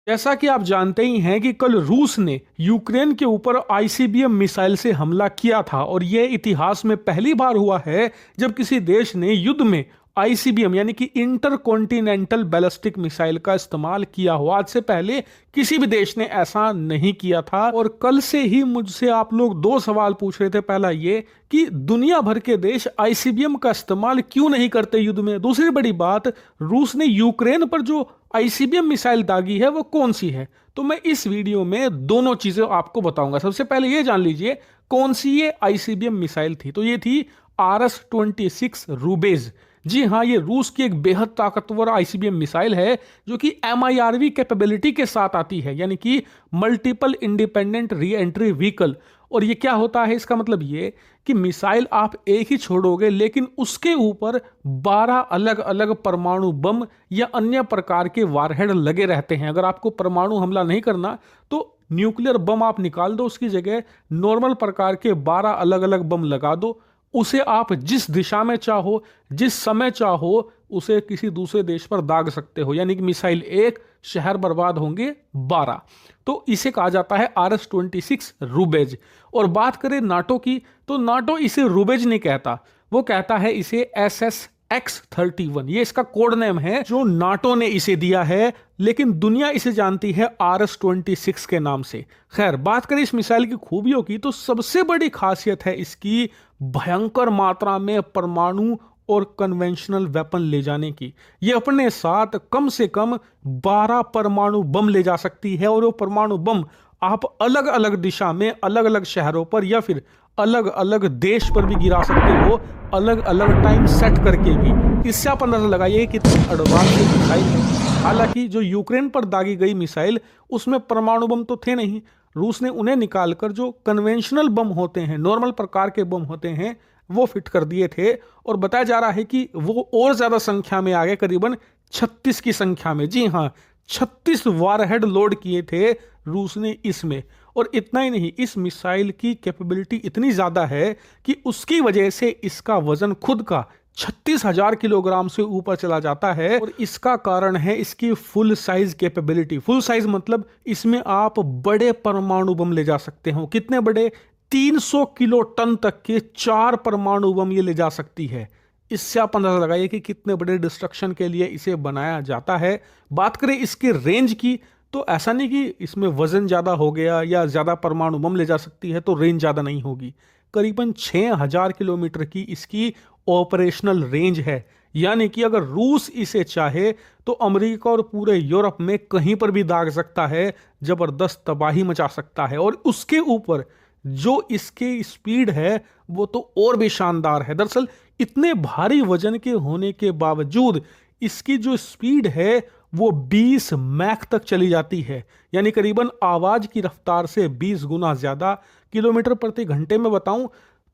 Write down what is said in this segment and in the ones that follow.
जैसा कि आप जानते ही हैं कि कल रूस ने यूक्रेन के ऊपर आईसीबीएम मिसाइल से हमला किया था और यह इतिहास में पहली बार हुआ है जब किसी देश ने युद्ध में आईसीबीएम यानी कि इंटर कॉन्टिनेंटल बैलिस्टिक मिसाइल का इस्तेमाल किया हो। आज से पहले किसी भी देश ने ऐसा नहीं किया था। और कल से ही मुझसे आप लोग दो सवाल पूछ रहे थे। पहला ये कि दुनिया भर के देश आईसीबीएम का इस्तेमाल क्यों नहीं करते युद्ध में। दूसरी बड़ी बात, रूस ने यूक्रेन पर जो आईसीबीएम मिसाइल दागी है वो कौन सी है। तो मैं इस वीडियो में दोनों चीजें आपको बताऊंगा। सबसे पहले ये जान लीजिए कौन सी ये आईसीबीएम मिसाइल थी। तो ये थी RS-26 रूबेज। जी हाँ, ये रूस की एक बेहद ताकतवर आईसीबीएम मिसाइल है जो कि MIRV कैपेबिलिटी के साथ आती है, यानी कि multiple independent re entry vehicle. और ये क्या होता है, इसका मतलब ये कि मिसाइल आप एक ही छोड़ोगे लेकिन उसके ऊपर 12 अलग अलग परमाणु बम या अन्य प्रकार के वारहेड लगे रहते हैं। अगर आपको परमाणु हमला नहीं करना तो न्यूक्लियर बम आप निकाल दो, उसकी जगह नॉर्मल प्रकार के 12 अलग अलग बम लगा दो। उसे आप जिस दिशा में चाहो जिस समय चाहो उसे किसी दूसरे देश पर दाग सकते हो, यानी कि मिसाइल एक, शहर बर्बाद होंगे 12। तो इसे कहा जाता है RS-26 रूबेज। और बात करें नाटो की, तो नाटो इसे रूबेज नहीं कहता, वो कहता है इसे SSX-31। ये इसका कोड नेम है जो नाटो ने इसे दिया है, लेकिन दुनिया इसे जानती है RS-26 के नाम से। खैर, बात करें इस मिसाइल की खूबियों की, तो सबसे बड़ी खासियत है इसकी भयंकर मात्रा में परमाणु और कन्वेंशनल वेपन ले जाने की। ये अपने साथ कम से कम 12 परमाणु बम ले जा सकती है। और वो परमाणु बम आप अलग अलग दिशा में अलग अलग शहरों पर या फिर अलग अलग देश पर भी गिरा सकते हो, अलग अलग टाइम सेट करके भी। इससे आप अंदाजा लगाइए कितनी एडवांस मिसाइल है। हालांकि जो यूक्रेन पर दागी गई मिसाइल उसमें परमाणु बम तो थे नहीं, रूस ने उन्हें निकालकर जो कन्वेंशनल बम होते हैं, नॉर्मल प्रकार के बम होते हैं, वो फिट कर दिए थे। और बताया जा रहा है कि वो और ज्यादा संख्या में आ गए, करीबन 36 की संख्या में। जी हाँ, 36 वारहेड लोड किए थे रूस ने इसमें। और इतना ही नहीं, इस मिसाइल की कैपेबिलिटी इतनी ज्यादा है कि उसकी वजह से इसका वजन खुद का 36,000 किलोग्राम से ऊपर चला जाता है। और इसका कारण है इसकी full size capability. Full size मतलब इसमें आप बड़े परमाणु बम ले जा सकते हो। कितने बड़े? 300 किलो टन तक के 4 परमाणु बम ये ले जा सकती है। इससे आप अंदाजा लगाइए कि कितने बड़े डिस्ट्रक्शन के लिए इसे बनाया जाता है। बात करें इसके रेंज की, तो ऐसा नहीं कि इसमें वजन ज्यादा हो गया या ज्यादा परमाणु बम ले जा सकती है तो रेंज ज्यादा नहीं होगी। करीबन 6000 किलोमीटर की इसकी ऑपरेशनल रेंज है। यानी कि अगर रूस इसे चाहे तो अमेरिका और पूरे यूरोप में कहीं पर भी दाग सकता है, जबरदस्त तबाही मचा सकता है। और उसके ऊपर जो इसके स्पीड है वो तो और भी शानदार है। दरअसल इतने भारी वजन के होने के बावजूद इसकी जो स्पीड है वो 20 मैक तक चली जाती है, यानी करीबन आवाज की रफ्तार से 20 गुना ज्यादा। किलोमीटर प्रति घंटे में बताऊं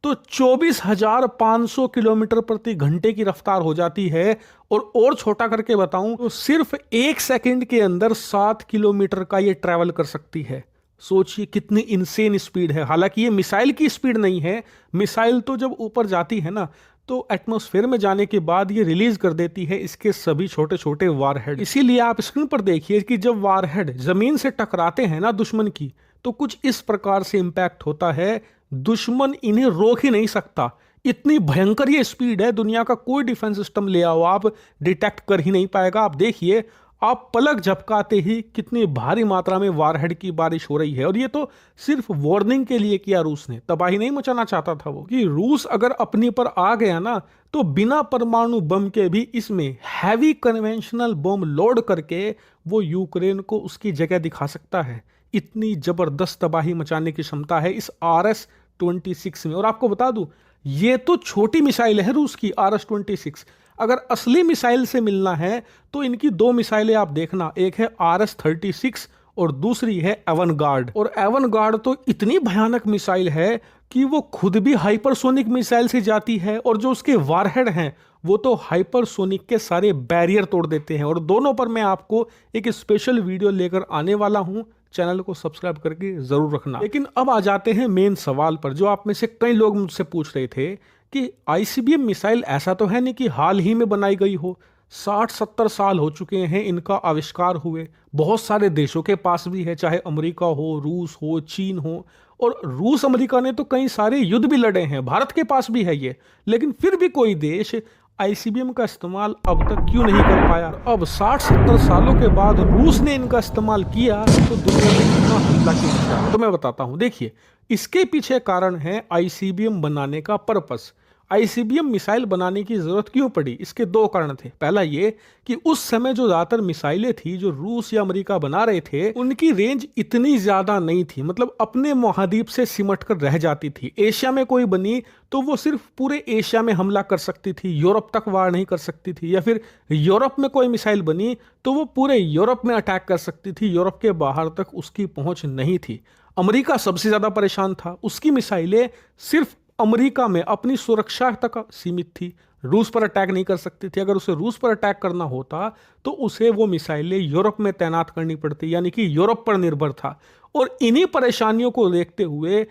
तो 24,500 किलोमीटर प्रति घंटे की रफ्तार हो जाती है। और छोटा करके बताऊं तो सिर्फ 1 सेकंड के अंदर 7 किलोमीटर का ये ट्रैवल कर सकती है। सोचिए कितनी इनसेन स्पीड है। हालांकि ये मिसाइल की स्पीड नहीं है। मिसाइल तो जब ऊपर जाती है ना तो एटमॉस्फेयर में जाने के बाद ये रिलीज कर देती है इसके सभी छोटे छोटे वारहेड। इसीलिए आप स्क्रीन पर देखिए कि जब वारहेड जमीन से टकराते हैं ना दुश्मन की, तो कुछ इस प्रकार से इंपैक्ट होता है, दुश्मन इन्हें रोक ही नहीं सकता। इतनी भयंकर ये स्पीड है, दुनिया का कोई डिफेंस सिस्टम ले आओ आप डिटेक्ट कर ही नहीं पाएगा। आप देखिए, आप पलक झपकाते ही कितनी भारी मात्रा में वारहेड की बारिश हो रही है। और ये तो सिर्फ वार्निंग के लिए किया रूस ने, तबाही नहीं मचाना चाहता था वो। कि रूस अगर अपनी पर आ गया ना तो बिना परमाणु बम के भी इसमें हैवी कन्वेंशनल बम लोड करके वो यूक्रेन को उसकी जगह दिखा सकता है। इतनी जबरदस्त तबाही मचाने की क्षमता है इस RS-26 में। और आपको बता दूं, ये तो छोटी मिसाइल है रूस की RS-26। अगर असली मिसाइल से मिलना है तो इनकी दो मिसाइलें आप देखना, एक है RS-36 और दूसरी है एवनगार्ड। और एवनगार्ड तो इतनी भयानक मिसाइल है कि वो खुद भी हाइपरसोनिक मिसाइल से जाती है, और जो उसके वारहेड हैं वो तो हाइपरसोनिक के सारे बैरियर तोड़ देते हैं। और दोनों पर मैं आपको एक स्पेशल वीडियो लेकर आने वाला हूं, चैनल को सब्सक्राइब करके जरूर रखना। लेकिन अब आ जाते हैं मेन सवाल पर, जो आप में से कई लोग मुझसे पूछ रहे थे कि आईसीबीएम मिसाइल ऐसा तो है नहीं कि हाल ही में बनाई गई हो। 60-70 साल हो चुके हैं इनका आविष्कार हुए। बहुत सारे देशों के पास भी है, चाहे अमेरिका हो, रूस हो, चीन हो। और रूस अमेरिका ने तो कई सारे युद्ध भी लड़े हैं, भारत के पास भी है ये। लेकिन फिर भी कोई देश आईसीबीएम का इस्तेमाल अब तक क्यों नहीं कर पाया? अब 60-70 सालों के बाद रूस ने इनका इस्तेमाल किया तो दुनिया में कितना हमला किया, तो मैं बताता हूं। देखिए, इसके पीछे कारण है आईसीबीएम बनाने का पर्पस। आईसीबीएम मिसाइल बनाने की जरूरत क्यों पड़ी? इसके दो कारण थे। पहला ये कि उस समय जो ज्यादातर मिसाइलें थी जो रूस या अमेरिका बना रहे थे, उनकी रेंज इतनी ज्यादा नहीं थी, मतलब अपने महाद्वीप से सिमट कर रह जाती थी। एशिया में कोई बनी तो वो सिर्फ पूरे एशिया में हमला कर सकती थी, यूरोप तक वार नहीं कर सकती थी। या फिर यूरोप में कोई मिसाइल बनी तो वो पूरे यूरोप में अटैक कर सकती थी, यूरोप के बाहर तक उसकी पहुंच नहीं थी। अमेरिका सबसे ज्यादा परेशान था, उसकी मिसाइलें सिर्फ अमेरिका में अपनी सुरक्षा तक सीमित थी, रूस पर अटैक नहीं कर सकती थी। अगर उसे रूस पर अटैक करना होता तो उसे वो मिसाइलें यूरोप में तैनात करनी पड़ती, यानी कि यूरोप पर निर्भर था। और इन्हीं परेशानियों को देखते हुए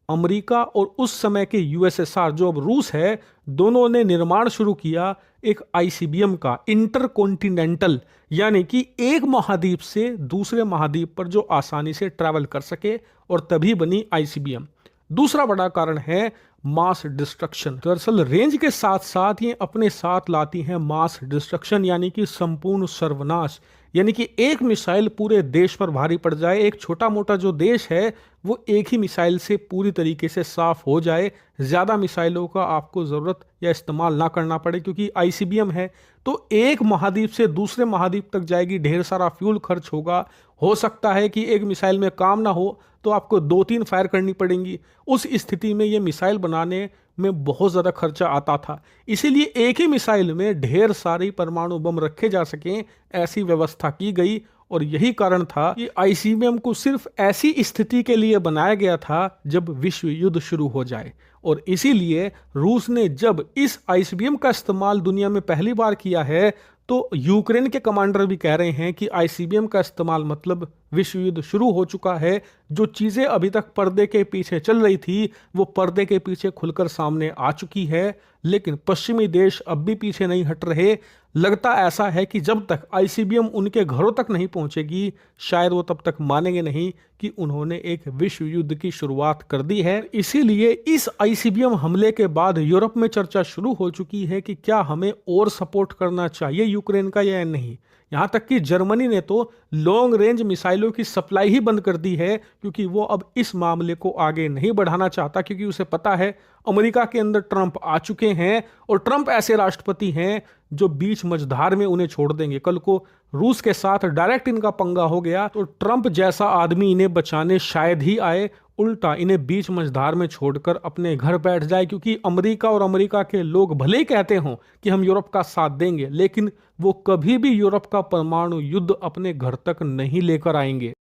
अमेरिका और उस समय के यूएसएसआर, जो अब रूस है, दोनों ने निर्माण शुरू किया एक आईसीबीएम का, इंटरकॉन्टिनेंटल, यानी कि एक महाद्वीप से दूसरे महाद्वीप पर जो आसानी से ट्रैवल कर सके, और तभी बनी आईसीबीएम। दूसरा बड़ा कारण है मास डिस्ट्रक्शन। दरअसल रेंज के साथ साथ ये अपने साथ लाती हैं मास डिस्ट्रक्शन, यानी कि संपूर्ण सर्वनाश। यानी कि एक मिसाइल पूरे देश पर भारी पड़ जाए, एक छोटा मोटा जो देश है वो एक ही मिसाइल से पूरी तरीके से साफ हो जाए, ज्यादा मिसाइलों का आपको जरूरत या इस्तेमाल ना करना पड़े, क्योंकि आईसीबीएम है तो एक महाद्वीप से दूसरे महाद्वीप तक जाएगी, ढेर सारा फ्यूल खर्च होगा। हो सकता है कि एक मिसाइल में काम ना हो तो आपको 2-3 फायर करनी पड़ेंगी। उस स्थिति में ये मिसाइल बनाने में बहुत ज़्यादा खर्चा आता था। इसीलिए एक ही मिसाइल में ढेर सारी परमाणु बम रखे जा सकें, ऐसी व्यवस्था की गई। और यही कारण था कि आईसीबीएम को सिर्फ ऐसी स्थिति के लिए बनाया गया था जब विश्व युद्ध शुरू हो जाए। और इसीलिए रूस ने जब इस आईसीबीएम का इस्तेमाल दुनिया में पहली बार किया है तो यूक्रेन के कमांडर भी कह रहे हैं कि आईसीबीएम का इस्तेमाल मतलब विश्व युद्ध शुरू हो चुका है। जो चीजें अभी तक पर्दे के पीछे चल रही थी वो पर्दे के पीछे खुलकर सामने आ चुकी है। लेकिन पश्चिमी देश अब भी पीछे नहीं हट रहे। लगता ऐसा है कि जब तक आईसीबीएम उनके घरों तक नहीं पहुंचेगी, शायद वो तब तक मानेंगे नहीं कि उन्होंने एक विश्व युद्ध की शुरुआत कर दी है। इसीलिए इस आईसीबीएम हमले के बाद यूरोप में चर्चा शुरू हो चुकी है कि क्या हमें और सपोर्ट करना चाहिए यूक्रेन का या नहीं। यहां तक कि जर्मनी ने तो लॉन्ग रेंज मिसाइलों की सप्लाई ही बंद कर दी है, क्योंकि वो अब इस मामले को आगे नहीं बढ़ाना चाहता, क्योंकि उसे पता है अमेरिका के अंदर ट्रंप आ चुके हैं और ट्रंप ऐसे राष्ट्रपति हैं जो बीच मझधार में उन्हें छोड़ देंगे। कल को रूस के साथ डायरेक्ट इनका पंगा हो गया तो ट्रंप जैसा आदमी इन्हें बचाने शायद ही आए, उल्टा इन्हें बीच मझधार में छोड़कर अपने घर बैठ जाए। क्योंकि अमेरिका और अमेरिका के लोग भले ही कहते हों कि हम यूरोप का साथ देंगे, लेकिन वो कभी भी यूरोप का परमाणु युद्ध अपने घर तक नहीं लेकर आएंगे।